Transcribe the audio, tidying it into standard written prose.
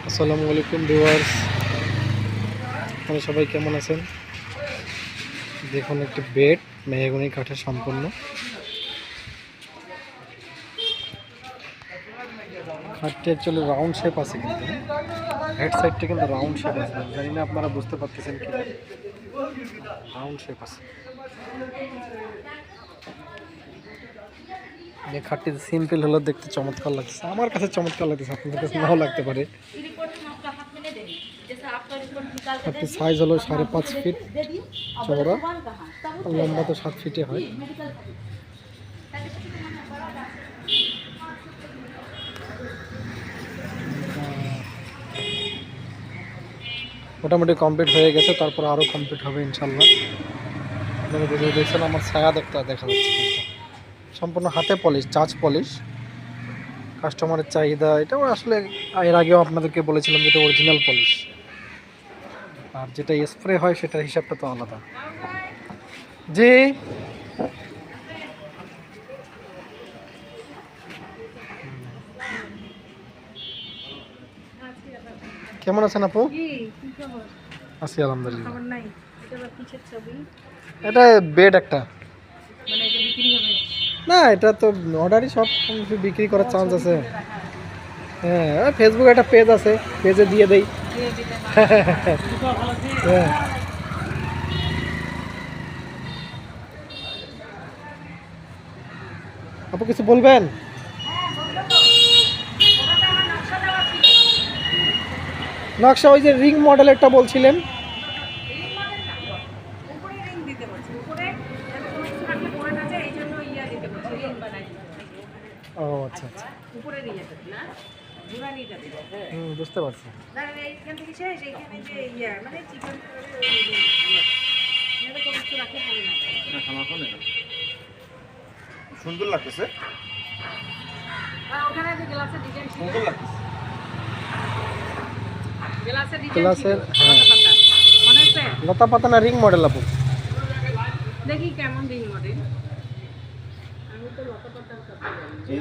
আসসালামু আলাইকুম ভিউয়ার্স, আপনারা সবাই কেমন আছেন? দেখুন একটি বেড মেহগনি কাঠের সম্পূর্ণ। খাটটি অ্যাকচুয়ালি রাউন্ড শেপ আছে, কিন্তু হেড সাইডটা কিন্তু রাউন্ড শেপ আছে। জানি না আপনারা বুঝতে পারতেছেন কি, রাউন্ড শেপ আছে। এই খাটটি সিম্পল হলো দেখতে চমৎকার লাগছে, আমার কাছে চমৎকার লাগতেছে, আপনাদের কাছে নাও লাগতে পারে। খাটটির সাইজ হলো 5.5 ফিট চওড়া, লম্বা তো 7 ফিটে হয়। মোটামুটি কমপ্লিট হয়ে গেছে, তারপর আরও কমপ্লিট হবে ইনশাল্লাহ। আপনারা ভিডিও দেখছেন, আমার ছায়া দেখা যাচ্ছে। সম্পূর্ণ হাতে পলিশ, চাচ পলিশ। কাস্টমারের চাহিদা, এটাও আসলে এর আগেও আপনাদেরকে বলেছিলাম যেটা অরিজিনাল পলিশ, আর যেটা স্প্রে হয় সেটার হিসাবটা তো আলাদা। জি, কেমন আছেন আপু? আছি আলহামদুলিল্লাহ। এটা বেড একটা, না এটা তো অর্ডারই, সব বিক্রি করার চান্স আছে। হ্যাঁ, ফেসবুকে একটা পেজ আছে, পেজে দিয়ে দেই। হ্যাঁ, আপু কিছু বলবেন? নকশা ওই যে রিং মডেল একটা বলছিলেন। ও আচ্ছা আচ্ছা, বুঝতে পারছি। সুন্দর লাগতেছে, গ্লাসের লতা পাতা না রিং মডেল আপু? দেখি কেমন রিং মডেল। আমি তো লতা পাতার কথা বলি।